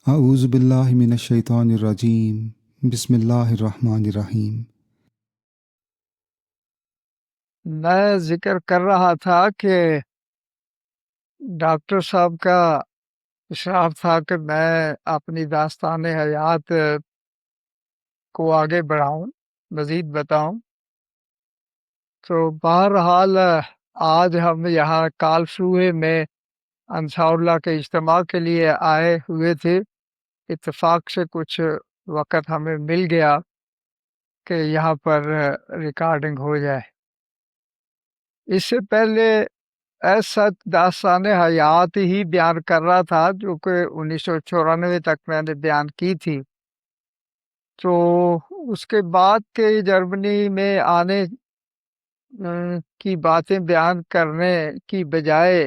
اعوذ باللہ من الشیطان الرجیم بسم اللہ الرحمن الرحیم۔ میں ذکر کر رہا تھا کہ ڈاکٹر صاحب کا اشراف تھا کہ میں اپنی داستان حیات کو آگے بڑھاؤں، مزید بتاؤں۔ تو بہرحال آج ہم یہاں کالسروے میں انصار اللہ کے اجتماع کے لیے آئے ہوئے تھے۔ اتفاق سے کچھ وقت ہمیں مل گیا کہ یہاں پر ریکارڈنگ ہو جائے۔ اس سے پہلے ایسا داستان حیات ہی بیان کر رہا تھا جو کہ 1994 تک میں نے بیان کی تھی۔ تو اس کے بعد کے جرمنی میں آنے کی باتیں بیان کرنے کی بجائے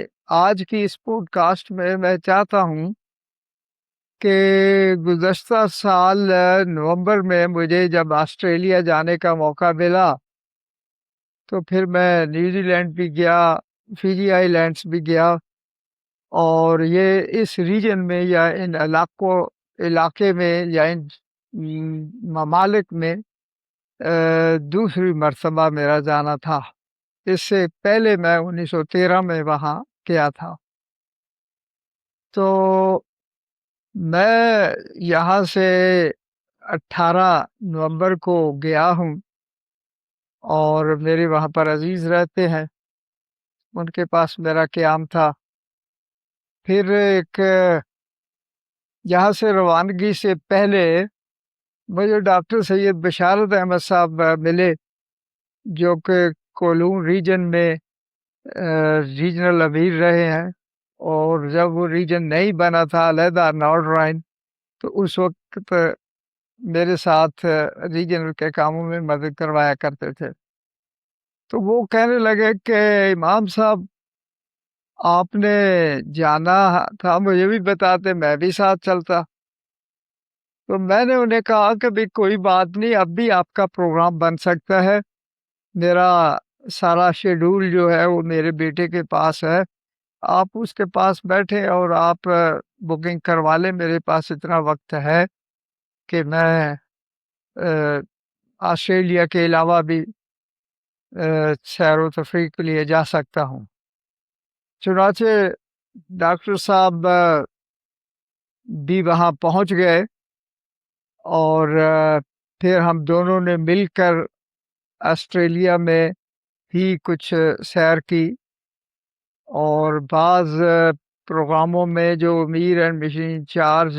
آج کی اس پوڈ کاسٹ میں چاہتا ہوں کہ گزشتہ سال نومبر میں مجھے جب آسٹریلیا جانے کا موقع ملا تو پھر میں نیوزی لینڈ بھی گیا، فیجی آئی لینڈس بھی گیا، اور یہ اس ریجن میں یا ان علاقے میں یا ان ممالک میں دوسری مرتبہ میرا جانا تھا۔ اس سے پہلے میں 1913 میں وہاں گیا تھا۔ تو میں یہاں سے 18 نومبر کو گیا ہوں، اور میرے وہاں پر عزیز رہتے ہیں، ان کے پاس میرا قیام تھا۔ پھر ایک یہاں سے روانگی سے پہلے مجھے ڈاکٹر سید بشارت احمد صاحب ملے، جو کہ کولون ریجن میں ریجنل امیر رہے ہیں، اور جب وہ ریجن نہیں بنا تھا علیحدہ نارتھ رائن، تو اس وقت میرے ساتھ ریجنل کے کاموں میں مدد کروایا کرتے تھے۔ تو وہ کہنے لگے کہ امام صاحب آپ نے جانا تھا، مجھے بھی بتاتے، میں بھی ساتھ چلتا۔ تو میں نے انہیں کہا کہ بھی کوئی بات نہیں، اب بھی آپ کا پروگرام بن سکتا ہے، میرا سارا شیڈول جو ہے وہ میرے بیٹے کے پاس ہے، آپ اس کے پاس بیٹھے اور آپ بکنگ کروا لیں، میرے پاس اتنا وقت ہے کہ میں آسٹریلیا کے علاوہ بھی سیر و تفریح کے لیے جا سکتا ہوں۔ چنانچہ ڈاکٹر صاحب بھی وہاں پہنچ گئے، اور پھر ہم دونوں نے مل کر آسٹریلیا میں ہی کچھ سیر کی، اور بعض پروگراموں میں جو امیر اینڈ مشن انچارج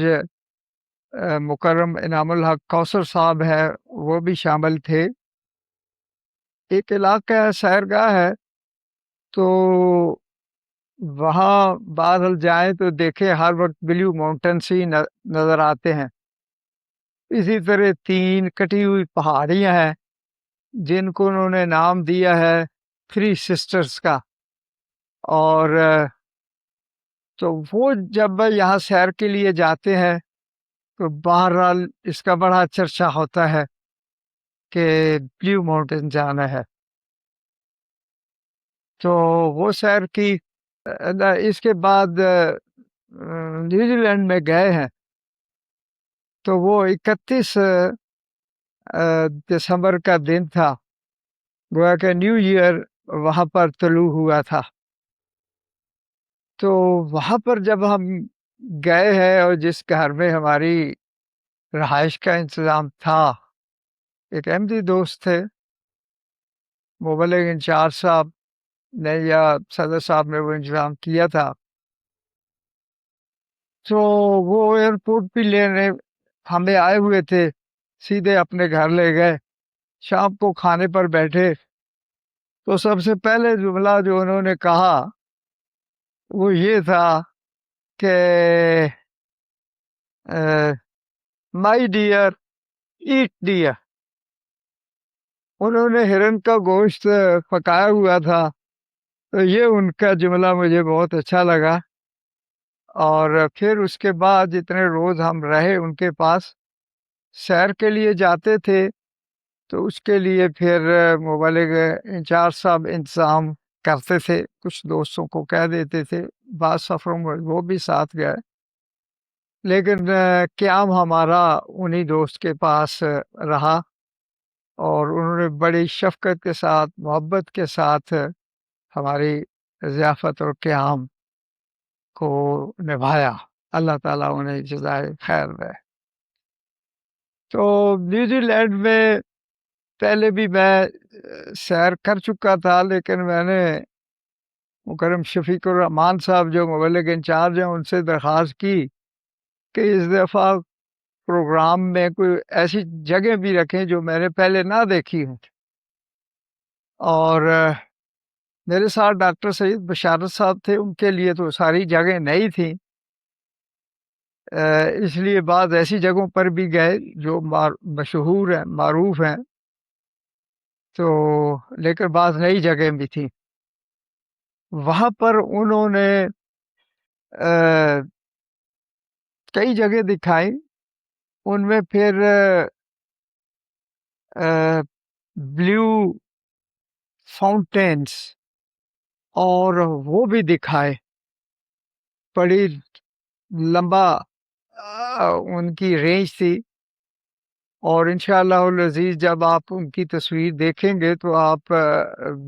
مکرم انعام الحق کوثر صاحب ہے وہ بھی شامل تھے۔ ایک علاقہ سیرگاہ ہے، تو وہاں بادل جائیں تو دیکھیں ہر وقت بلیو ماؤنٹینس ہی نظر آتے ہیں۔ اسی طرح 3 کٹی ہوئی پہاڑیاں ہیں جن کو انہوں نے نام دیا ہے 3 سسٹرز کا، اور تو وہ جب یہاں سیر کے لیے جاتے ہیں تو بہرحال اس کا بڑا چرچا ہوتا ہے کہ بلیو ماؤنٹین جانا ہے۔ تو وہ سیر کی۔ اس کے بعد نیوزی لینڈ میں گئے ہیں، تو وہ 31 دسمبر کا دن تھا، گویا کہ نیو ایئر وہاں پر طلوع ہوا تھا۔ تو وہاں پر جب ہم گئے ہیں اور جس گھر میں ہماری رہائش کا انتظام تھا، ایک احمدی دوست تھے، مبلغ انچارج صاحب نے یا صدر صاحب نے وہ انتظام کیا تھا۔ تو وہ ایئرپورٹ بھی لینے ہمیں آئے ہوئے تھے، سیدھے اپنے گھر لے گئے۔ شام کو کھانے پر بیٹھے تو سب سے پہلے جملہ جو انہوں نے کہا وہ یہ تھا کہ مائی ڈیئر ایٹ ڈیئر۔ انہوں نے ہرن کا گوشت پکایا ہوا تھا، تو یہ ان کا جملہ مجھے بہت اچھا لگا۔ اور پھر اس کے بعد جتنے روز ہم رہے ان کے پاس، سیر کے لیے جاتے تھے تو اس کے لیے پھر مبلغ انچارج صاحب انتظام کرتے تھے، کچھ دوستوں کو کہہ دیتے تھے، بعض سفروں میں وہ بھی ساتھ گئے۔ لیکن قیام ہمارا انہی دوست کے پاس رہا، اور انہوں نے بڑی شفقت کے ساتھ، محبت کے ساتھ ہماری ضیافت اور قیام کو نبھایا۔ اللہ تعالیٰ انہیں جزائے خیر دے۔ تو نیوزی لینڈ میں پہلے بھی میں سیر کر چکا تھا، لیکن میں نے مکرم شفیق الرحمان صاحب جو مبلغ انچارج ہیں ان سے درخواست کی کہ اس دفعہ پروگرام میں کوئی ایسی جگہ بھی رکھیں جو میں نے پہلے نہ دیکھی ہوں۔ اور میرے ساتھ ڈاکٹر سید بشارت صاحب تھے، ان کے لیے تو ساری جگہیں نئی تھیں، اس لیے بعض ایسی جگہوں پر بھی گئے جو مشہور ہیں، معروف ہیں، تو لیکن بعض نئی جگہیں بھی تھیں۔ وہاں پر انہوں نے کئی جگہ دکھائی، ان میں پھر بلیو فاؤنٹینس اور وہ بھی دکھائے، بڑی لمبا ان کی رینج تھی، اور انشاءاللہ العزیز جب آپ ان کی تصویر دیکھیں گے تو آپ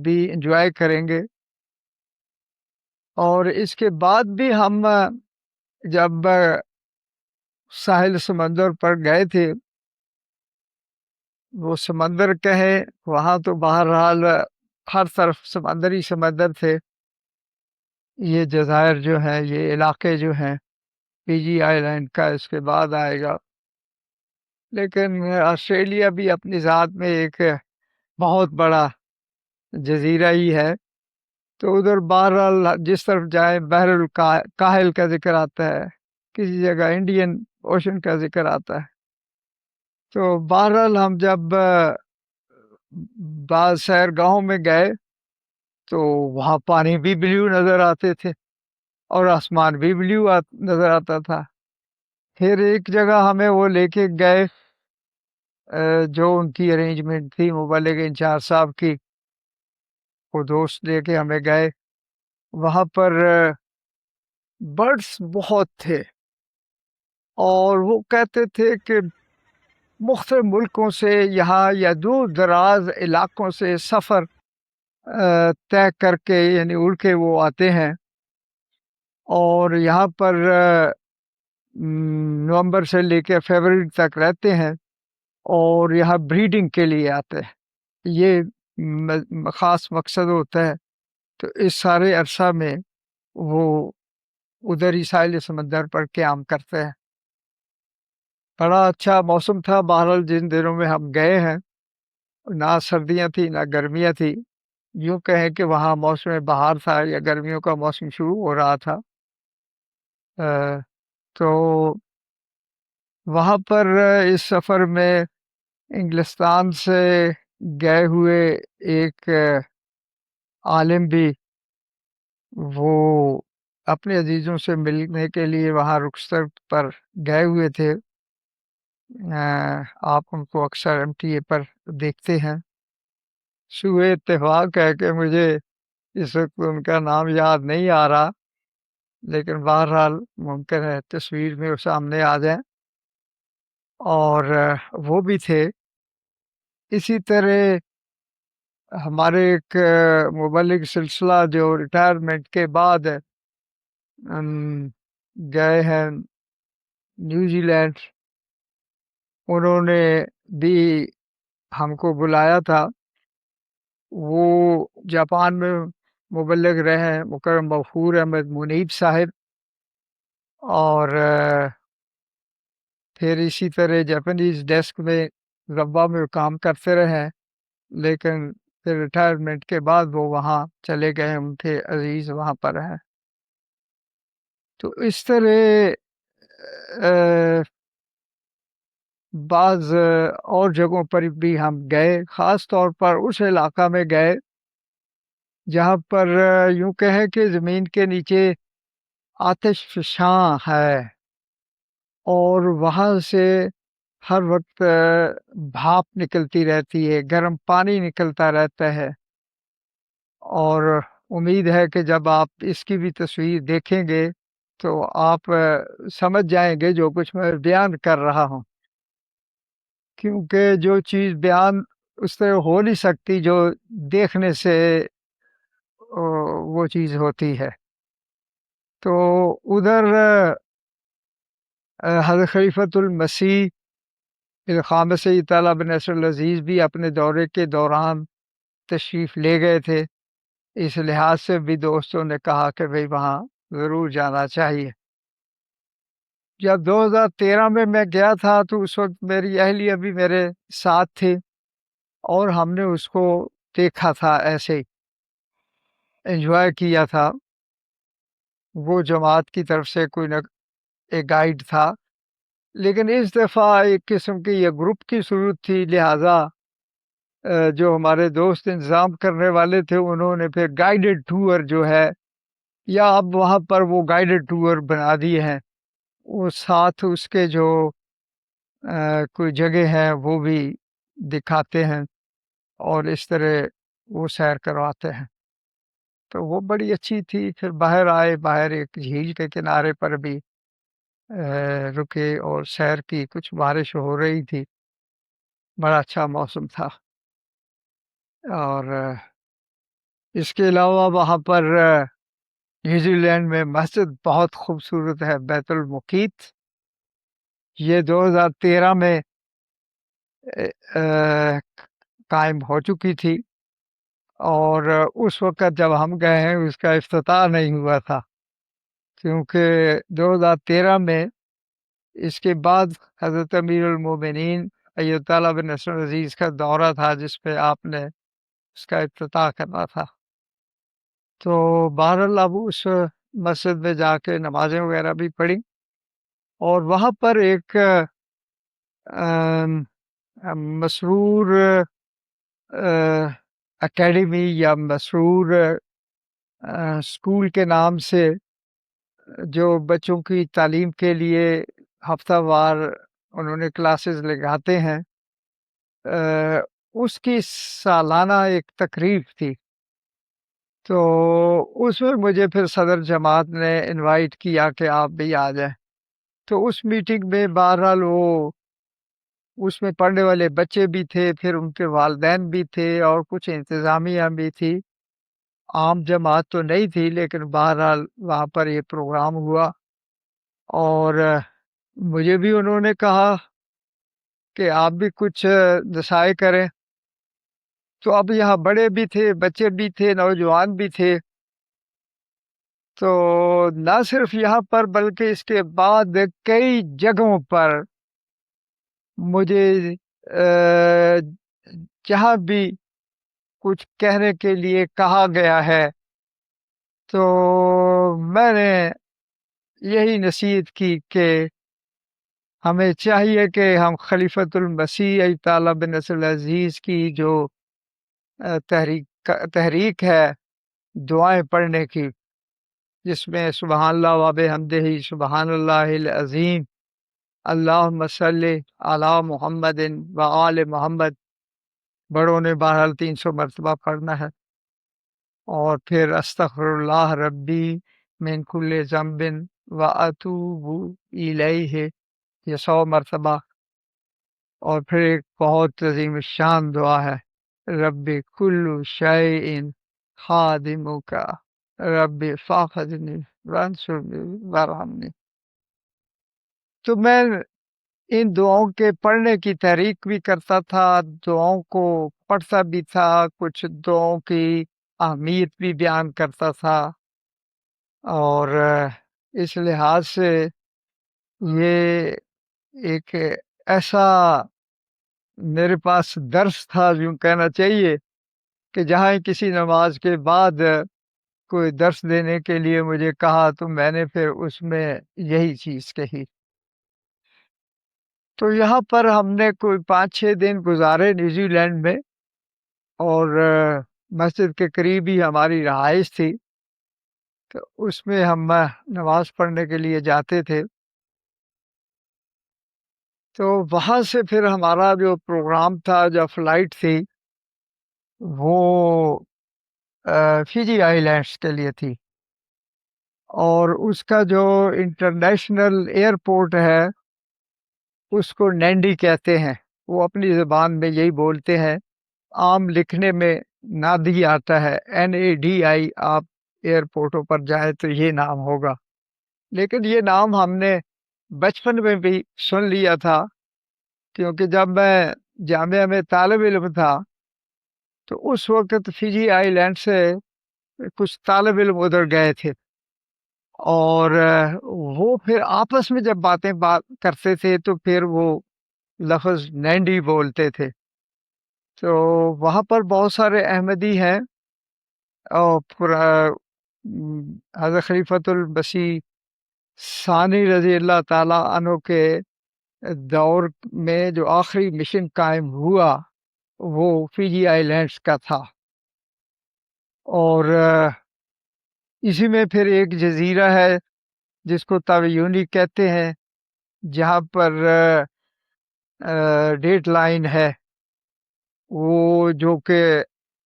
بھی انجوائے کریں گے۔ اور اس کے بعد بھی ہم جب ساحل سمندر پر گئے تھے، وہ سمندر کہے، وہاں تو بہرحال ہر طرف سمندری سمندر تھے۔ یہ جزائر جو ہیں، یہ علاقے جو ہیں، پی جی آئی لینڈ کا اس کے بعد آئے گا، لیکن آسٹریلیا بھی اپنی ذات میں ایک بہت بڑا جزیرہ ہی ہے۔ تو ادھر بہرحال جس طرف جائیں بحر الکاہل کا ذکر آتا ہے، کسی جگہ انڈین اوشن کا ذکر آتا ہے۔ تو بہرحال ہم جب بعض سیرگاہوں میں گئے تو وہاں پانی بھی بلیو نظر آتے تھے اور آسمان بھی بلیو نظر آتا تھا۔ پھر ایک جگہ ہمیں وہ لے کے گئے جو ان کی ارینجمنٹ تھی مبلغ انچارج صاحب کی، وہ دوست لے کے ہمیں گئے، وہاں پر برڈس بہت تھے، اور وہ کہتے تھے کہ مختلف ملکوں سے یہاں یا دور دراز علاقوں سے سفر طے کر کے، یعنی اڑ کے وہ آتے ہیں، اور یہاں پر نومبر سے لے کے فروری تک رہتے ہیں، اور یہاں بریڈنگ کے لیے آتے ہیں۔ یہ خاص مقصد ہوتا ہے۔ تو اس سارے عرصہ میں وہ ادھر ہی ساحل سمندر پر قیام کرتے ہیں۔ بڑا اچھا موسم تھا بہرحال جن دنوں میں ہم گئے ہیں، نہ سردیاں تھیں نہ گرمیاں تھیں، یوں کہیں کہ وہاں موسم بہار تھا یا گرمیوں کا موسم شروع ہو رہا تھا۔ تو وہاں پر اس سفر میں انگلستان سے گئے ہوئے ایک عالم بھی وہ اپنے عزیزوں سے ملنے کے لیے وہاں رخصت پر گئے ہوئے تھے۔ آپ ان کو اکثر ایم ٹی اے پر دیکھتے ہیں۔ سوئے اتفاق ہے کہ مجھے اس وقت ان کا نام یاد نہیں آ رہا، لیکن بہرحال ممکن ہے تصویر میں وہ سامنے آ جائیں، اور وہ بھی تھے۔ اسی طرح ہمارے ایک مبلغ سلسلہ جو ریٹائرمنٹ کے بعد گئے ہیں نیوزی لینڈ، انہوں نے بھی ہم کو بلایا تھا۔ وہ جاپان میں مبلغ رہے ہیں، مکرم غفور احمد منیب صاحب، اور پھر اسی طرح جاپانیز ڈیسک میں ربا میں کام کرتے رہے، لیکن پھر ریٹائرمنٹ کے بعد وہ وہاں چلے گئے، ان کے عزیز وہاں پر ہیں۔ تو اس طرح بعض اور جگہوں پر بھی ہم گئے، خاص طور پر اس علاقہ میں گئے جہاں پر یوں کہیں کہ زمین کے نیچے آتش فشاں ہے، اور وہاں سے ہر وقت بھاپ نکلتی رہتی ہے، گرم پانی نکلتا رہتا ہے، اور امید ہے کہ جب آپ اس کی بھی تصویر دیکھیں گے تو آپ سمجھ جائیں گے جو کچھ میں بیان کر رہا ہوں، کیونکہ جو چیز بیان اس طرح ہو نہیں سکتی جو دیکھنے سے وہ چیز ہوتی ہے۔ تو ادھر حضرت خلیفۃ المسیح الخامس تعالیٰ بن نصر العزیز بھی اپنے دورے کے دوران تشریف لے گئے تھے، اس لحاظ سے بھی دوستوں نے کہا کہ بھئی وہاں ضرور جانا چاہیے۔ جب 2013 میں گیا تھا تو اس وقت میری اہلیہ بھی میرے ساتھ تھی اور ہم نے اس کو دیکھا تھا، ایسے ہی انجوائے کیا تھا۔ وہ جماعت کی طرف سے کوئی نہ ایک گائیڈ تھا، لیکن اس دفعہ ایک قسم کی یہ گروپ کی صورت تھی، لہٰذا جو ہمارے دوست انتظام کرنے والے تھے انہوں نے پھر گائیڈڈ ٹور جو ہے، یا اب وہاں پر وہ گائیڈڈ ٹور بنا دیے ہیں، وہ ساتھ اس کے جو کوئی جگہ ہیں وہ بھی دکھاتے ہیں اور اس طرح وہ سیر کرواتے ہیں۔ تو وہ بڑی اچھی تھی۔ پھر باہر آئے، باہر ایک جھیل کے کنارے پر بھی رکے اور سیر کی، کچھ بارش ہو رہی تھی، بڑا اچھا موسم تھا۔ اور اس کے علاوہ وہاں پر نیوزی لینڈ میں مسجد بہت خوبصورت ہے، بیت المقیت۔ یہ 2013 میں قائم ہو چکی تھی، اور اس وقت جب ہم گئے ہیں اس کا افتتاح نہیں ہوا تھا، کیونکہ 2013 میں اس کے بعد حضرت امیر المومنین ایت اللہ بن نصر العزیز کا دورہ تھا جس پہ آپ نے اس کا افتتاح کرنا تھا۔ تو بہرحال اب اس مسجد میں جا کے نمازیں وغیرہ بھی پڑھی، اور وہاں پر ایک مسرور اکیڈمی یا مسرور اسکول کے نام سے جو بچوں کی تعلیم کے لیے ہفتہ وار انہوں نے کلاسز لگاتے ہیں، اس کی سالانہ ایک تقریب تھی۔ تو اس میں مجھے پھر صدر جماعت نے انوائٹ کیا کہ آپ بھی آ جائیں۔ تو اس میٹنگ میں بہرحال وہ اس میں پڑھنے والے بچے بھی تھے، پھر ان کے والدین بھی تھے، اور کچھ انتظامیہ بھی تھی۔ عام جماعت تو نہیں تھی، لیکن بہرحال وہاں پر یہ پروگرام ہوا، اور مجھے بھی انہوں نے کہا کہ آپ بھی کچھ نصائح کریں۔ تو اب یہاں بڑے بھی تھے، بچے بھی تھے، نوجوان بھی تھے۔ تو نہ صرف یہاں پر بلکہ اس کے بعد کئی جگہوں پر مجھے جہاں بھی کچھ کہنے کے لیے کہا گیا ہے تو میں نے یہی نصیحت کی کہ ہمیں چاہیے کہ ہم خلیفۃ المسیح تعالیٰ بن نصر العزیز کی جو تحریک ہے دعائیں پڑھنے کی، جس میں سبحان اللہ و بحمدہ سبحان اللہ العظیم، اللہم صلی علی محمد و آل محمد، بڑوں نے بہرحال 300 مرتبہ پڑھنا ہے، اور پھر استغفر اللہ ربی من کل ذنب و اتوب الیہ، یہ 100 مرتبہ، اور پھر ایک بہت عظیم الشان دعا ہے، رب کل شیء خادمک رب فاخذنی وانصرنی وارحمنی۔ تو میں ان دعاؤں کے پڑھنے کی تحریک بھی کرتا تھا، دعاؤں کو پڑھتا بھی تھا، کچھ دعاؤں کی اہمیت بھی بیان کرتا تھا، اور اس لحاظ سے یہ ایک ایسا میرے پاس درس تھا، یوں کہنا چاہیے، کہ جہاں کسی نماز کے بعد کوئی درس دینے کے لیے مجھے کہا تو میں نے پھر اس میں یہی چیز کہی۔ تو یہاں پر ہم نے کوئی 5-6 دن گزارے نیوزی لینڈ میں، اور مسجد کے قریب ہی ہماری رہائش تھی، تو اس میں ہم نماز پڑھنے کے لیے جاتے تھے۔ تو وہاں سے پھر ہمارا جو پروگرام تھا، جو فلائٹ تھی، وہ فجی آئی لینڈس کے لیے تھی، اور اس کا جو انٹرنیشنل ایئرپورٹ ہے اس کو نینڈی کہتے ہیں، وہ اپنی زبان میں یہی بولتے ہیں، عام لکھنے میں نادی آتا ہے، NADI، آپ ایئرپورٹوں پر جائیں تو یہ نام ہوگا، لیکن یہ نام ہم نے بچپن میں بھی سن لیا تھا، کیونکہ جب میں جامعہ میں طالب علم تھا تو اس وقت فجی آئی لینڈ سے کچھ طالب علم ادھر گئے تھے، اور وہ پھر آپس میں جب بات کرتے تھے تو پھر وہ لفظ نینڈی بولتے تھے، تو وہاں پر بہت سارے احمدی ہیں، اور حضرت خلیفۃ المسیح ثانی رضی اللہ تعالی عنہ کے دور میں جو آخری مشن قائم ہوا وہ فجی آئی لینڈس کا تھا، اور اسی میں پھر ایک جزیرہ ہے جس کو تاویونی کہتے ہیں، جہاں پر ڈیٹ لائن ہے، وہ جو کہ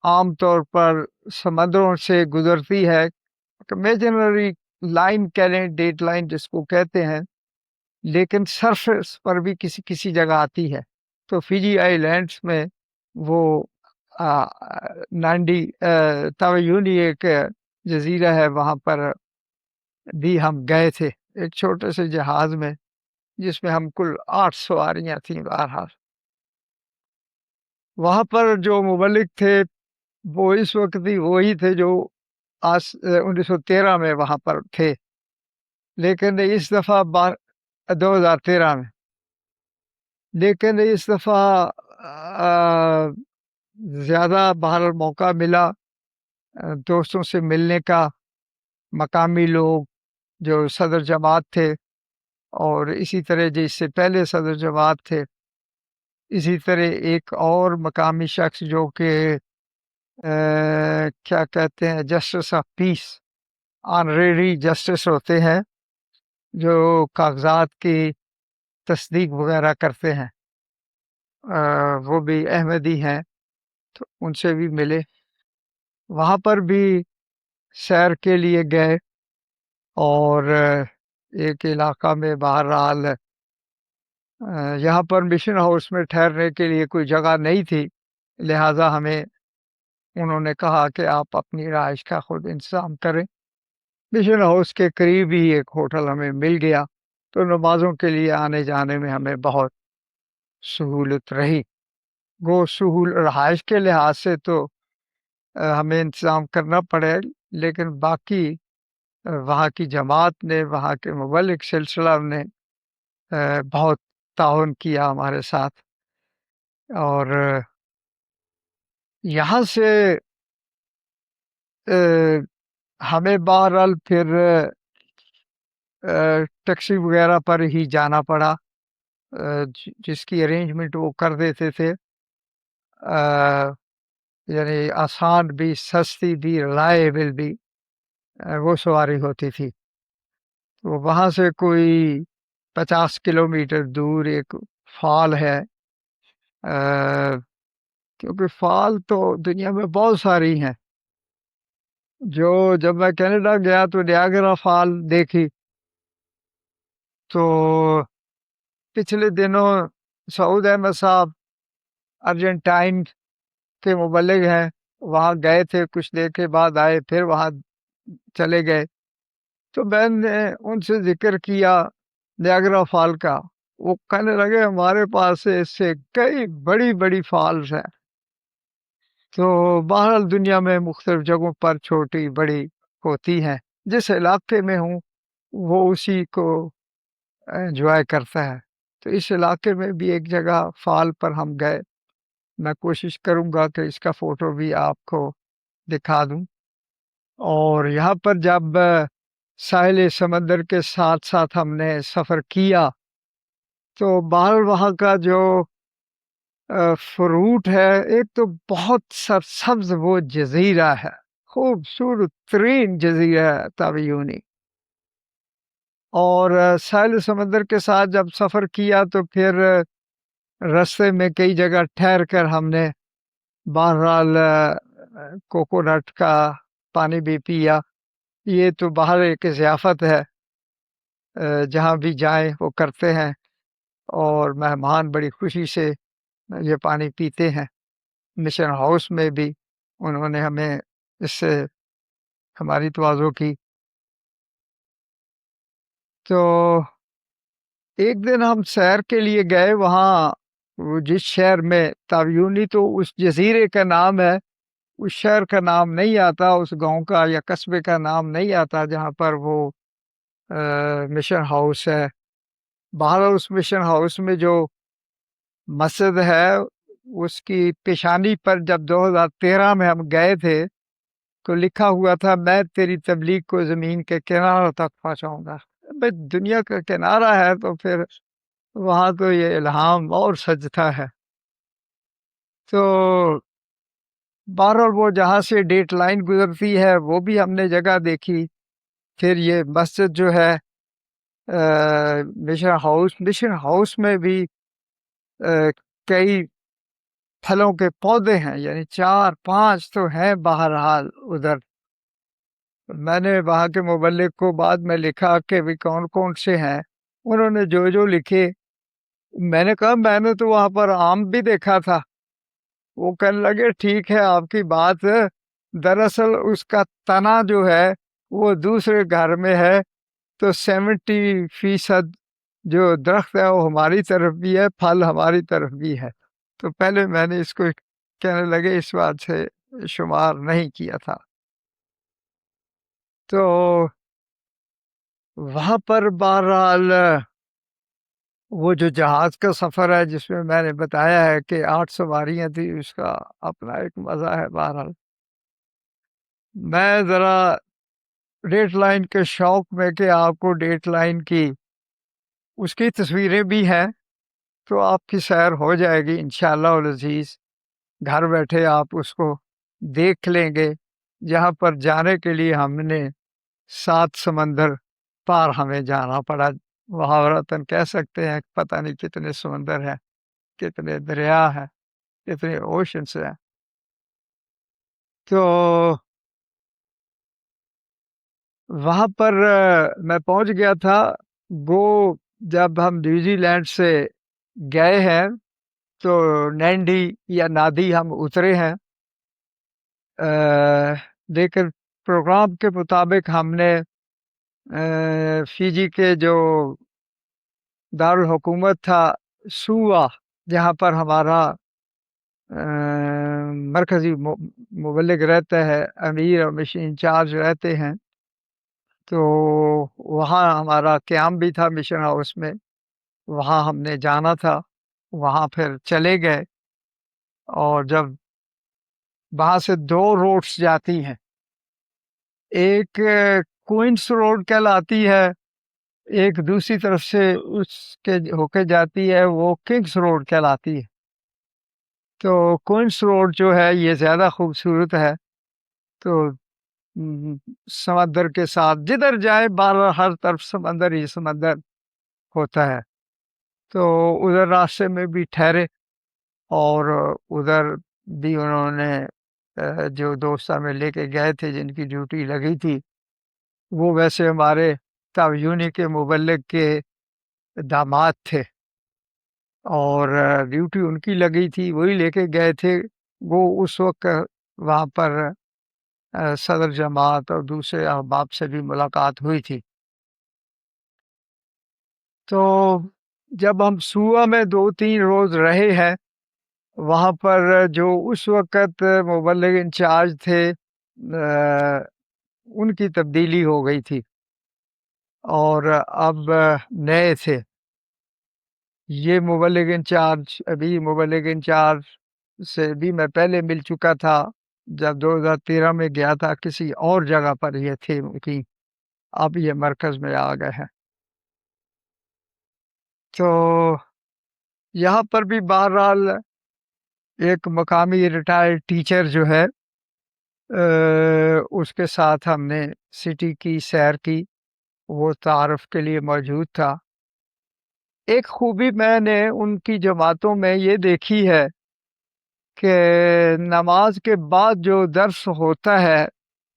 عام طور پر سمندروں سے گزرتی ہے، امیجنری لائن کہہ لیں، ڈیٹ لائن جس کو کہتے ہیں، لیکن سرفیس پر بھی کسی کسی جگہ آتی ہے، تو فجی آئی لینڈس میں وہ نانڈی تاویونی ایک جزیرہ ہے، وہاں پر بھی ہم گئے تھے ایک چھوٹے سے جہاز میں، جس میں ہم کل 8 سواریاں تھیں۔ بہرحال وہاں پر جو مبلک تھے وہ اس وقت بھی وہی تھے جو 1913 میں وہاں پر تھے، لیکن اس دفعہ 2013 میں، لیکن اس دفعہ زیادہ بہرحال موقع ملا دوستوں سے ملنے کا، مقامی لوگ جو صدر جماعت تھے، اور اسی طرح جس سے پہلے صدر جماعت تھے، اسی طرح ایک اور مقامی شخص جو کہ کیا کہتے ہیں، justice of peace, honorary justice ہوتے ہیں، جو کاغذات کی تصدیق وغیرہ کرتے ہیں، وہ بھی احمدی ہیں، تو ان سے بھی ملے، وہاں پر بھی سیر کے لیے گئے، اور ایک علاقہ میں بہرحال یہاں پر مشن ہاؤس میں ٹھہرنے کے لیے کوئی جگہ نہیں تھی، لہٰذا ہمیں انہوں نے کہا کہ آپ اپنی رہائش کا خود انتظام کریں۔ مشن ہاؤس کے قریب ہی ایک ہوٹل ہمیں مل گیا، تو نمازوں کے لیے آنے جانے میں ہمیں بہت سہولت رہی۔ وہ رہائش کے لحاظ سے تو ہمیں انتظام کرنا پڑے، لیکن باقی وہاں کی جماعت نے، وہاں کے مبلک سلسلہ نے بہت تعاون کیا ہمارے ساتھ، اور یہاں سے ہمیں بہرحال پھر ٹیکسی وغیرہ پر ہی جانا پڑا، جس کی ارینجمنٹ وہ کر دیتے تھے، یعنی آسان بھی، سستی بھی، ریلائبل بھی وہ سواری ہوتی تھی۔ تو وہاں سے کوئی 50 کلومیٹر دور ایک فال ہے، کیونکہ فال تو دنیا میں بہت ساری ہیں، جب میں کینیڈا گیا تو نیاگرا فال دیکھی، تو پچھلے دنوں سعود احمد صاحب ارجنٹائن کے مبلغ ہیں، وہاں گئے تھے، کچھ دیر کے بعد آئے، پھر وہاں چلے گئے، تو میں نے ان سے ذکر کیا نیاگرا فال کا، وہ کہنے لگے ہمارے پاس اس سے کئی بڑی بڑی فالز ہیں۔ تو بہرحال دنیا میں مختلف جگہوں پر چھوٹی بڑی ہوتی ہیں، جس علاقے میں ہوں وہ اسی کو انجوائے کرتا ہے، تو اس علاقے میں بھی ایک جگہ فال پر ہم گئے، میں کوشش کروں گا کہ اس کا فوٹو بھی آپ کو دکھا دوں۔ اور یہاں پر جب ساحل سمندر کے ساتھ ساتھ ہم نے سفر کیا تو باہر وہاں کا جو فروٹ ہے، ایک تو بہت سرسبز وہ جزیرہ ہے، خوبصورت ترین جزیرہ ہے تاویونی، اور ساحل سمندر کے ساتھ جب سفر کیا تو پھر رستے میں کئی جگہ ٹھہر کر ہم نے بہرحال کوکونٹ کا پانی بھی پیا، یہ تو باہر ایک ضیافت ہے، جہاں بھی جائیں وہ کرتے ہیں، اور مہمان بڑی خوشی سے یہ پانی پیتے ہیں۔ مشن ہاؤس میں بھی انہوں نے ہمیں اس سے ہماری تواضع کی۔ تو ایک دن ہم سیر کے لیے گئے وہاں، وہ جس شہر میں تاویونی تو اس جزیرے کا نام ہے، اس شہر کا نام نہیں آتا، اس گاؤں کا یا قصبے کا نام نہیں آتا جہاں پر وہ مشن ہاؤس ہے۔ باہر اس مشن ہاؤس میں جو مسجد ہے، اس کی پیشانی پر جب 2013 میں ہم گئے تھے تو لکھا ہوا تھا، میں تیری تبلیغ کو زمین کے کناروں تک پہنچاؤں گا۔ بھئی دنیا کا کنارہ ہے تو پھر وہاں تو یہ الہام اور سجتا ہے۔ تو بہرحال وہ جہاں سے ڈیٹ لائن گزرتی ہے وہ بھی ہم نے جگہ دیکھی۔ پھر یہ مسجد جو ہے مشن ہاؤس میں بھی کئی پھلوں کے پودے ہیں، یعنی 4-5 تو ہیں بہرحال ادھر۔ میں نے وہاں کے مبلغ کو بعد میں لکھا کہ بھی کون کون سے ہیں، انہوں نے جو لکھے۔ میں نے کہا میں نے تو وہاں پر آم بھی دیکھا تھا۔ وہ کہنے لگے ٹھیک ہے آپ کی بات، دراصل اس کا تنا جو ہے وہ دوسرے گھر میں ہے، تو 70% جو درخت ہے وہ ہماری طرف بھی ہے، پھل ہماری طرف بھی ہے۔ تو پہلے میں نے اس کو کہنے لگے اس بات سے شمار نہیں کیا تھا۔ تو وہاں پر بہرحال وہ جو جہاز کا سفر ہے جس میں نے بتایا ہے کہ 8 سواریاں تھی، اس کا اپنا ایک مزہ ہے۔ بہرحال میں ذرا ڈیٹ لائن کے شوق میں کہ آپ کو ڈیٹ لائن کی اس کی تصویریں بھی ہیں، تو آپ کی سیر ہو جائے گی انشاءاللہ العزیز۔ گھر بیٹھے آپ اس کو دیکھ لیں گے، جہاں پر جانے کے لیے ہم نے 7 سمندر پار ہمیں جانا پڑا۔ محاورتاً کہہ سکتے ہیں پتہ نہیں کتنے سمندر ہیں، کتنے دریا ہیں، کتنے اوشنس ہیں۔ تو وہاں پر میں پہنچ گیا تھا۔ وہ جب ہم نیوزی لینڈ سے گئے ہیں تو نینڈی یا نادی ہم اترے ہیں، لیکن پروگرام کے مطابق ہم نے فیجی کے جو دارالحکومت تھا سوا، جہاں پر ہمارا مرکزی مبلغ رہتا ہے، امیر اور مشن انچارج رہتے ہیں، تو وہاں ہمارا قیام بھی تھا مشن ہاؤس میں، وہاں ہم نے جانا تھا۔ وہاں پھر چلے گئے، اور جب وہاں سے 2 روڈس جاتی ہیں، ایک کوئنس روڈ کہلاتی ہے، ایک دوسری طرف سے اس کے ہو کے جاتی ہے، وہ کنگس روڈ کہلاتی ہے۔ تو کوئنس روڈ جو ہے یہ زیادہ خوبصورت ہے، تو سمندر کے ساتھ جدھر جائے بارہ ہر طرف سمندر ہی سمندر ہوتا ہے۔ تو ادھر راستے میں بھی ٹھہرے، اور ادھر بھی انہوں نے جو دوست ہمیں لے کے گئے تھے جن کی ڈیوٹی لگی تھی، وہ ویسے ہمارے تاویونی کے مبلغ کے داماد تھے، اور ڈیوٹی ان کی لگی تھی، وہی لے کے گئے تھے۔ وہ اس وقت وہاں پر صدر جماعت اور دوسرے احباب سے بھی ملاقات ہوئی تھی۔ تو جب ہم سوا میں 2-3 روز رہے ہیں، وہاں پر جو اس وقت مبلغ انچارج تھے ان کی تبدیلی ہو گئی تھی، اور اب نئے تھے۔ یہ مبلغ انچارج ابھی مبلغ انچارج سے بھی میں پہلے مل چکا تھا، جب 2013 میں گیا تھا کسی اور جگہ پر یہ تھے مقیم، اب یہ مرکز میں آ گئے ہیں۔ تو یہاں پر بھی بہرحال ایک مقامی ریٹائرڈ ٹیچر جو ہے اس کے ساتھ ہم نے سٹی کی سیر کی، وہ تعارف کے لیے موجود تھا۔ ایک خوبی میں نے ان کی جماعتوں میں یہ دیکھی ہے کہ نماز کے بعد جو درس ہوتا ہے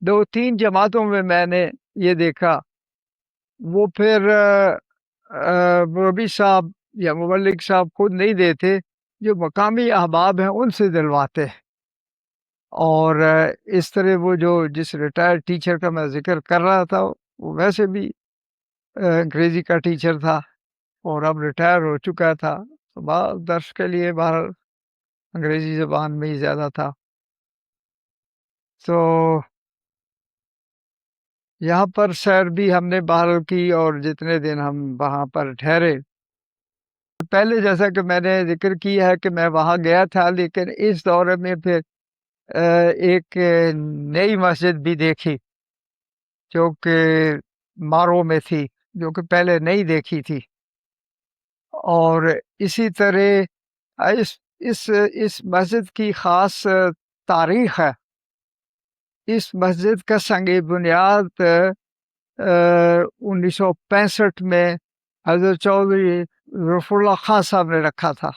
2-3 جماعتوں میں نے یہ دیکھا، وہ پھر مربی صاحب یا مبلغ صاحب خود نہیں دیتے، جو مقامی احباب ہیں ان سے دلواتے ہیں۔ اور اس طرح وہ جس ریٹائرڈ ٹیچر کا میں ذکر کر رہا تھا، وہ ویسے بھی انگریزی کا ٹیچر تھا اور اب ریٹائر ہو چکا تھا، تو درس کے لیے باہر انگریزی زبان میں ہی زیادہ تھا۔ تو یہاں پر سیر بھی ہم نے بہرحال کی، اور جتنے دن ہم وہاں پر ٹھہرے، پہلے جیسا کہ میں نے ذکر کیا ہے کہ میں وہاں گیا تھا، لیکن اس دورے میں پھر ایک نئی مسجد بھی دیکھی جو کہ مارو میں تھی، جو کہ پہلے نہیں دیکھی تھی۔ اور اسی طرح اس مسجد کی خاص تاریخ ہے۔ اس مسجد کا سنگ بنیاد 1965 میں حضرت چودھری ظفر اللہ خان صاحب نے رکھا تھا۔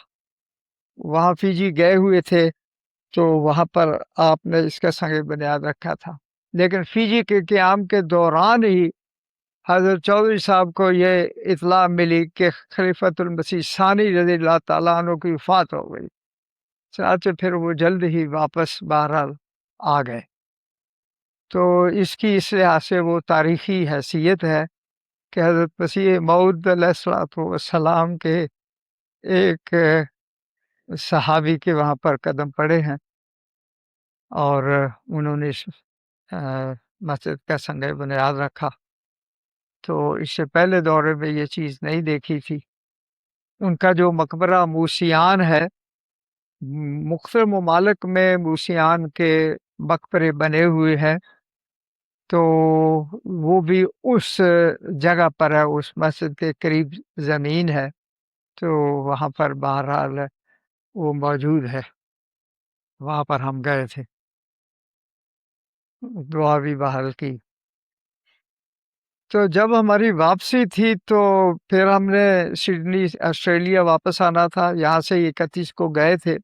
وہاں فیجی گئے ہوئے تھے تو وہاں پر آپ نے اس کا سنگ بنیاد رکھا تھا، لیکن فیجی کے قیام کے دوران ہی حضرت چودھری صاحب کو یہ اطلاع ملی کہ خلیفۃ المسیح ثانی رضی اللہ تعالیٰ عنہ کی وفات ہو گئی، چنانچہ پھر وہ جلد ہی واپس بہرحال آ گئے۔ تو اس کی اس لحاظ سے وہ تاریخی حیثیت ہے کہ حضرت مسیح موعود علیہ السلام کے ایک صحابی کے وہاں پر قدم پڑے ہیں، اور انہوں نے مسجد کا سنگ بنیاد رکھا۔ تو اس سے پہلے دورے میں یہ چیز نہیں دیکھی تھی۔ ان کا جو مقبرہ موسیان ہے، مختلف ممالک میں موسیان کے مقبرے بنے ہوئے ہیں، تو وہ بھی اس جگہ پر ہے، اس مسجد کے قریب زمین ہے، تو وہاں پر بہرحال وہ موجود ہے۔ وہاں پر ہم گئے تھے، دعا بھی بحال کی۔ تو جب ہماری واپسی تھی تو پھر ہم نے سڈنی آسٹریلیا واپس آنا تھا، یہاں سے 31 کو گئے تھے۔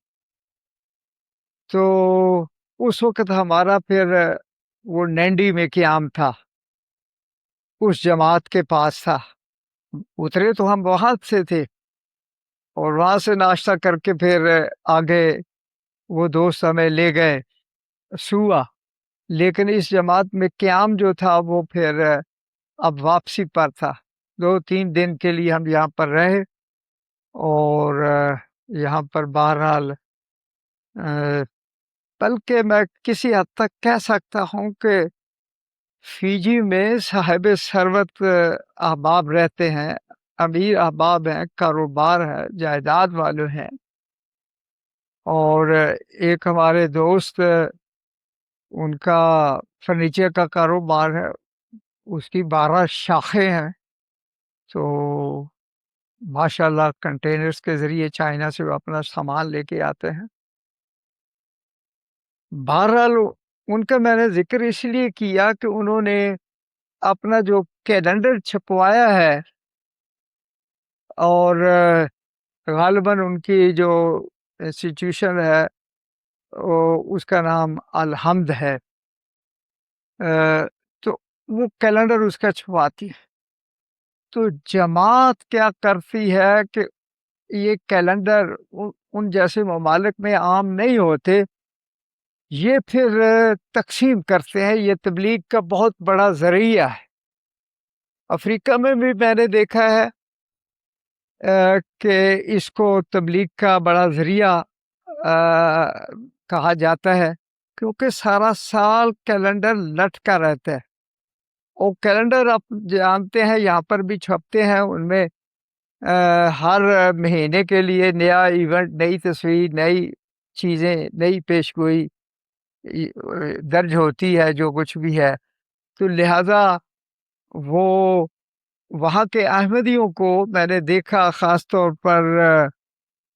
تو اس وقت ہمارا پھر وہ نینڈی میں قیام تھا، اس جماعت کے پاس تھا۔ اترے تو ہم وہاں سے تھے، اور وہاں سے ناشتہ کر کے پھر آگے وہ دوست ہمیں لے گئے سوا، لیکن اس جماعت میں قیام جو تھا وہ پھر اب واپسی پر تھا۔ 2-3 دن کے لیے ہم یہاں پر رہے، اور یہاں پر بہرحال بلکہ میں کسی حد تک کہہ سکتا ہوں کہ فیجی میں صاحب ثروت احباب رہتے ہیں، امیر احباب ہیں، کاروبار ہے، جائیداد والے ہیں۔ اور ایک ہمارے دوست، ان کا فرنیچر کا کاروبار ہے، اس کی 12 شاخیں ہیں، تو ماشاء اللہ کنٹینرز کے ذریعے چائنا سے وہ اپنا سامان لے کے آتے ہیں۔ بہرحال ان کا میں نے ذکر اس لیے کیا کہ انہوں نے اپنا جو کیلنڈر چھپوایا ہے، اور غالباً ان کی جو انسٹیٹیوشن ہے اس کا نام الحمد ہے، تو وہ کیلنڈر اس کا چھپواتی ہے۔ تو جماعت کیا کرتی ہے کہ یہ کیلنڈر ان جیسے ممالک میں عام نہیں ہوتے، یہ پھر تقسیم کرتے ہیں۔ یہ تبلیغ کا بہت بڑا ذریعہ ہے۔ افریقہ میں بھی میں نے دیکھا ہے کہ اس کو تبلیغ کا بڑا ذریعہ کہا جاتا ہے، کیونکہ سارا سال کیلنڈر لٹکا رہتا ہے۔ اور کیلنڈر آپ جانتے ہیں یہاں پر بھی چھپتے ہیں، ان میں ہر مہینے کے لیے نیا ایونٹ، نئی تصویر، نئی چیزیں، نئی پیشگوئی درج ہوتی ہے، جو کچھ بھی ہے۔ تو لہذا وہ وہاں کے احمدیوں کو میں نے دیکھا، خاص طور پر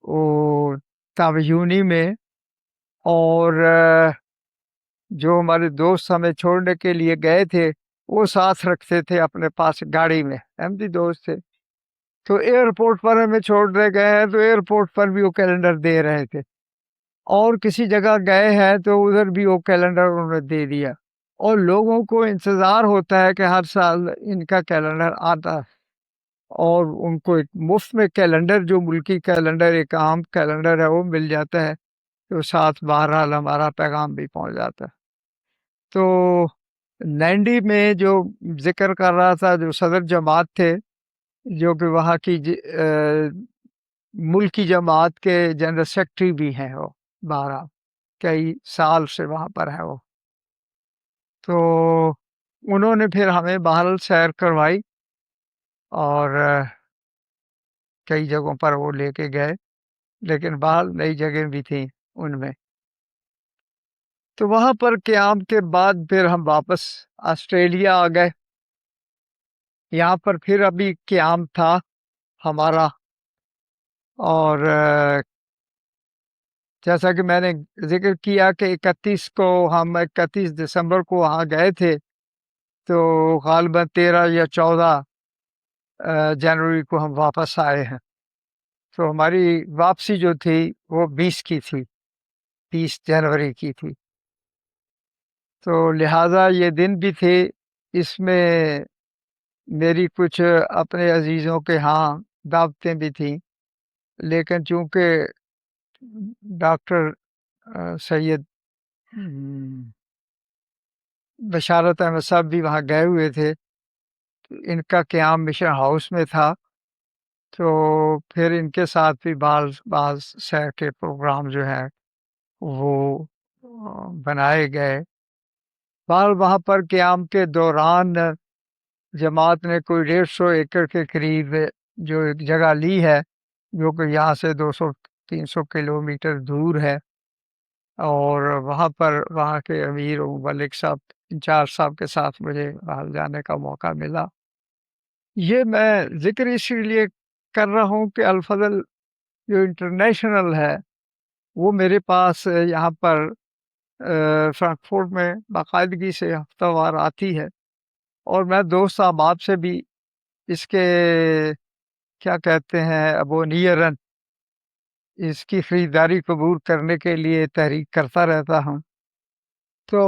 وہ تابعیونی میں، اور جو ہمارے دوست ہمیں چھوڑنے کے لیے گئے تھے وہ ساتھ رکھتے تھے اپنے پاس گاڑی میں، احمدی دوست تھے۔ تو ایئرپورٹ پر ہمیں چھوڑنے گئے ہیں تو ایئرپورٹ پر بھی وہ کیلنڈر دے رہے تھے، اور کسی جگہ گئے ہیں تو ادھر بھی وہ کیلنڈر انہوں نے دے دیا۔ اور لوگوں کو انتظار ہوتا ہے کہ ہر سال ان کا کیلنڈر آتا ہے، اور ان کو ایک مفت میں کیلنڈر، جو ملکی کیلنڈر، ایک عام کیلنڈر ہے، وہ مل جاتا ہے، تو ساتھ بہرحال ہمارا پیغام بھی پہنچ جاتا ہے۔ تو 90 میں جو ذکر کر رہا تھا، جو صدر جماعت تھے، جو کہ وہاں کی ملکی جماعت کے جنرل سیکرٹری بھی ہیں، وہ 12 کئی سال سے وہاں پر ہے وہ، تو انہوں نے پھر ہمیں بہرحال سیر کروائی، اور کئی جگہوں پر وہ لے کے گئے، لیکن بہرحال نئی جگہ بھی تھیں ان میں۔ تو وہاں پر قیام کے بعد پھر ہم واپس آسٹریلیا آ گئے۔ یہاں پر پھر ابھی قیام تھا ہمارا، اور جیسا کہ میں نے ذکر کیا کہ 31 دسمبر کو وہاں گئے تھے، تو غالباً 13 یا 14 جنوری کو ہم واپس آئے ہیں۔ تو ہماری واپسی جو تھی وہ 20 کی تھی، 20 جنوری کی تھی، تو لہٰذا یہ دن بھی تھے، اس میں میری کچھ اپنے عزیزوں کے ہاں دعوتیں بھی تھیں، لیکن چونکہ ڈاکٹر سید بشارت احمد صاحب بھی وہاں گئے ہوئے تھے، ان کا قیام مشن ہاؤس میں تھا، تو پھر ان کے ساتھ بھی بعض سیر کے پروگرام جو ہیں وہ بنائے گئے۔ وہاں پر قیام کے دوران جماعت نے کوئی 150 ایکڑ کے قریب جو ایک جگہ لی ہے، جو کہ یہاں سے 200-300 کلومیٹر دور ہے، اور وہاں پر وہاں کے امیر و ملک صاحب، انچارج صاحب کے ساتھ مجھے وہاں جانے کا موقع ملا۔ یہ میں ذکر اس لیے کر رہا ہوں کہ الفضل جو انٹرنیشنل ہے وہ میرے پاس یہاں پر فرانکفورٹ میں باقاعدگی سے ہفتہ وار آتی ہے، اور میں دوست احباب سے بھی اس کے کیا کہتے ہیں ابونیرن اس کی خریداری قبول کرنے کے لیے تحریک کرتا رہتا ہوں، تو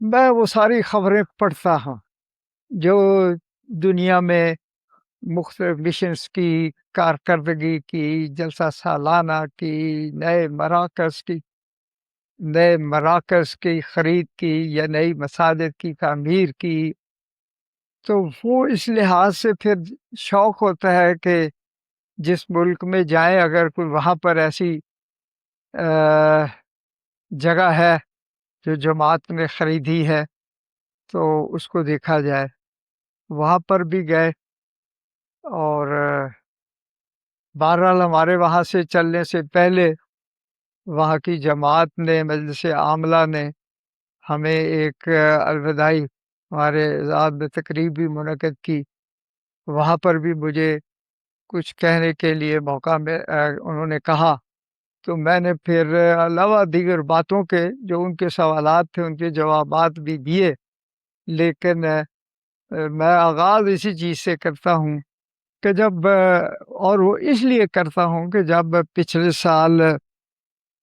میں وہ ساری خبریں پڑھتا ہوں جو دنیا میں مختلف مشنز کی کارکردگی کی، جلسہ سالانہ کی، نئے مراکز کی خرید کی، یا نئی مساجد کی تعمیر کی، تو وہ اس لحاظ سے پھر شوق ہوتا ہے کہ جس ملک میں جائیں، اگر کوئی وہاں پر ایسی جگہ ہے جو جماعت نے خریدی ہے تو اس کو دیکھا جائے۔ وہاں پر بھی گئے، اور بہرحال ہمارے وہاں سے چلنے سے پہلے وہاں کی جماعت نے، مجلس عاملہ نے ہمیں ایک الوداعی ہمارے اعزاز میں تقریب بھی منعقد کی، وہاں پر بھی مجھے کچھ کہنے کے لیے موقع میں انہوں نے کہا، تو میں نے پھر علاوہ دیگر باتوں کے جو ان کے سوالات تھے ان کے جوابات بھی دیے، لیکن میں آغاز اسی چیز سے کرتا ہوں کہ اور وہ اس لیے کرتا ہوں کہ جب پچھلے سال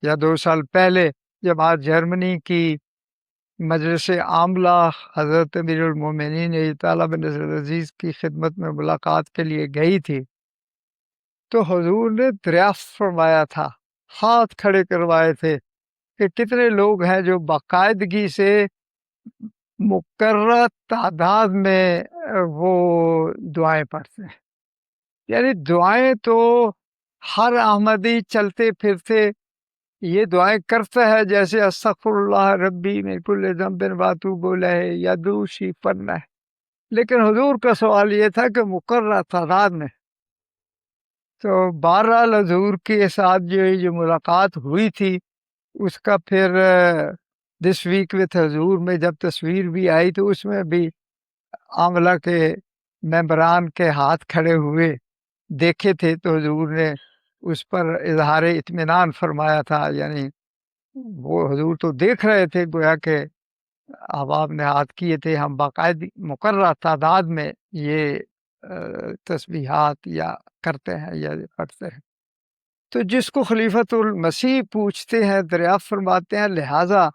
یا 2 سال پہلے جب آج جرمنی کی مجلس عاملہ حضرت امیر المومنین طالب بن عزیز کی خدمت میں ملاقات کے لیے گئی تھی، تو حضور نے دریافت فرمایا تھا، ہاتھ کھڑے کروائے تھے کہ کتنے لوگ ہیں جو باقاعدگی سے مقررہ تعداد میں وہ دعائیں پڑھتے ہیں۔ یعنی دعائیں تو ہر احمدی چلتے پھرتے یہ دعائیں کرتا ہے، جیسے استغفر اللہ ربی من کل ذنب واتوب الیہ یا دوشی پڑھنا ہے، لیکن حضور کا سوال یہ تھا کہ مقررہ تعداد میں۔ تو بہرحال حضور کے ساتھ جو ملاقات ہوئی تھی، اس کا پھر دس ویک وتھ حضور میں جب تصویر بھی آئی تو اس میں بھی عاملہ کے ممبران کے ہاتھ کھڑے ہوئے دیکھے تھے، تو حضور نے اس پر اظہار اطمینان فرمایا تھا، یعنی وہ حضور تو دیکھ رہے تھے، گویا کہ احباب نے ہاتھ کیے تھے، ہم باقاعدہ مقررہ تعداد میں یہ تسبیحات یا کرتے ہیں یا پڑھتے ہیں۔ تو جس کو خلیفۃ المسیح پوچھتے ہیں، دریافت فرماتے ہیں، لہٰذا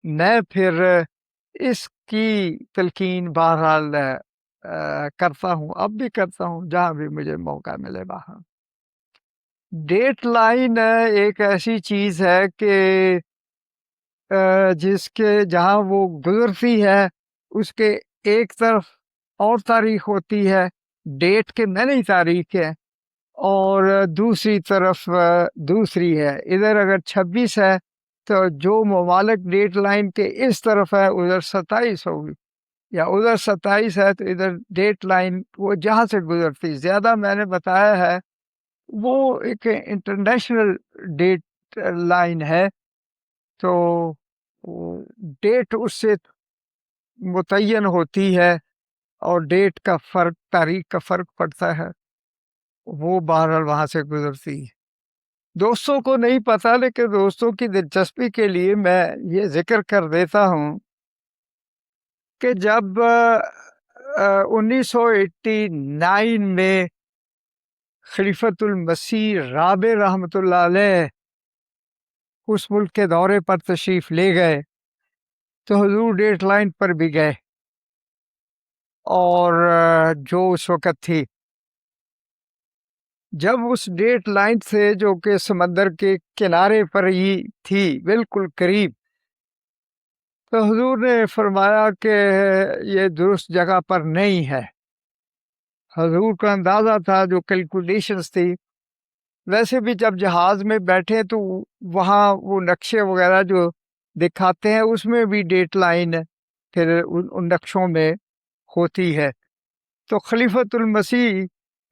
میں پھر اس کی تلقین بہرحال کرتا ہوں، اب بھی کرتا ہوں جہاں بھی مجھے موقع ملے وہاں۔ ڈیٹ لائن ایک ایسی چیز ہے کہ جس کے جہاں وہ گزرتی ہے اس کے ایک طرف اور تاریخ ہوتی ہے، ڈیٹ کے میں نہیں تاریخ ہے، اور دوسری طرف دوسری ہے۔ ادھر اگر 26 ہے تو جو ممالک ڈیٹ لائن کے اس طرف ہے ادھر 27 ہوگی، یا ادھر 27 ہے تو ادھر ڈیٹ لائن وہ جہاں سے گزرتی زیادہ میں نے بتایا ہے وہ ایک انٹرنیشنل ڈیٹ لائن ہے، تو ڈیٹ اس سے متعین ہوتی ہے اور ڈیٹ کا فرق، تاریخ کا فرق پڑتا ہے، وہ بہرحال وہاں سے گزرتی ہے۔ دوستوں کو نہیں پتا، لیکن دوستوں کی دلچسپی کے لیے میں یہ ذکر کر دیتا ہوں کہ جب 1989 میں خلیفۃ المسیح رابع رحمۃ اللہ علیہ اس ملک کے دورے پر تشریف لے گئے تو حضور ڈیٹ لائن پر بھی گئے، اور جو اس وقت تھی، جب اس ڈیٹ لائن سے جو کہ سمندر کے کنارے پر ہی تھی بالکل قریب، تو حضور نے فرمایا کہ یہ درست جگہ پر نہیں ہے۔ حضور کا اندازہ تھا، جو کیلکولیشنز تھی، ویسے بھی جب جہاز میں بیٹھے تو وہاں وہ نقشے وغیرہ جو دکھاتے ہیں اس میں بھی ڈیٹ لائن پھر ان نقشوں میں ہوتی ہے، تو خلیفۃ المسیح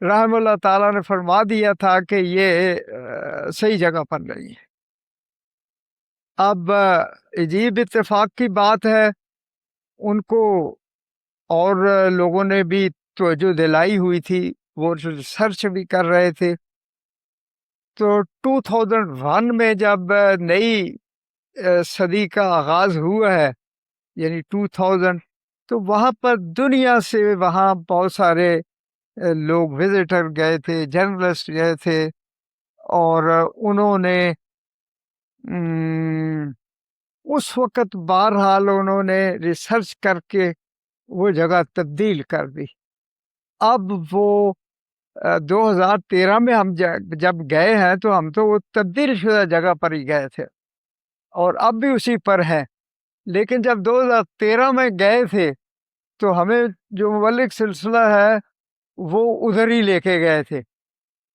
رحم اللہ تعالیٰ نے فرما دیا تھا کہ یہ صحیح جگہ پر نہیں ہے۔ اب عجیب اتفاق کی بات ہے، ان کو اور لوگوں نے بھی توجہ دلائی ہوئی تھی، وہ ریسرچ بھی کر رہے تھے، تو 2001 میں جب نئی صدی کا آغاز ہوا ہے، یعنی 2000، تو وہاں پر دنیا سے وہاں بہت سارے لوگ وزٹر گئے تھے، جرنلسٹ گئے تھے، اور انہوں نے اس وقت بہرحال انہوں نے ریسرچ کر کے وہ جگہ تبدیل کر دی۔ اب وہ 2013 میں ہم جب گئے ہیں تو ہم تو وہ تبدیل شدہ جگہ پر ہی گئے تھے، اور اب بھی اسی پر ہیں، لیکن جب 2013 میں گئے تھے تو ہمیں جو مبلغ سلسلہ ہے وہ ادھر ہی لے کے گئے تھے،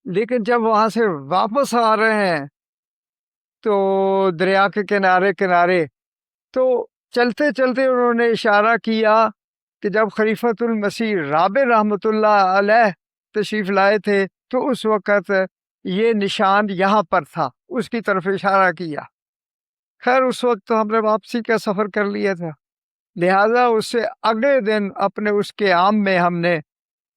لیکن جب وہاں سے واپس آ رہے ہیں تو دریا کے کنارے کنارے تو چلتے چلتے انہوں نے اشارہ کیا کہ جب خلیفۃ المسیح رابع رحمۃ اللہ علیہ تشریف لائے تھے تو اس وقت یہ نشان یہاں پر تھا، اس کی طرف اشارہ کیا۔ خیر اس وقت تو ہم نے واپسی کا سفر کر لیا تھا، لہذا اس سے اگلے دن اپنے اس کے عام میں ہم نے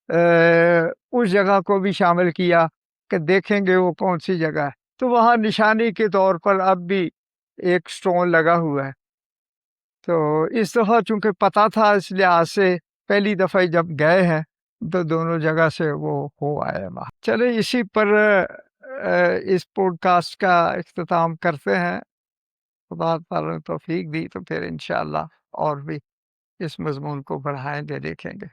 اس جگہ کو بھی شامل کیا کہ دیکھیں گے وہ کون سی جگہ ہے، تو وہاں نشانی کے طور پر اب بھی ایک سٹون لگا ہوا ہے۔ تو اس دفعہ چونکہ پتہ تھا، اس لحاظ سے پہلی دفعہ جب گئے ہیں تو دونوں جگہ سے وہ ہو آئے وہاں۔ چلے اسی پر اس پوڈ کاسٹ کا اختتام کرتے ہیں، خدا تعالیٰ نے توفیق دی تو پھر انشاءاللہ اور بھی اس مضمون کو بڑھائیں گے، دیکھیں گے۔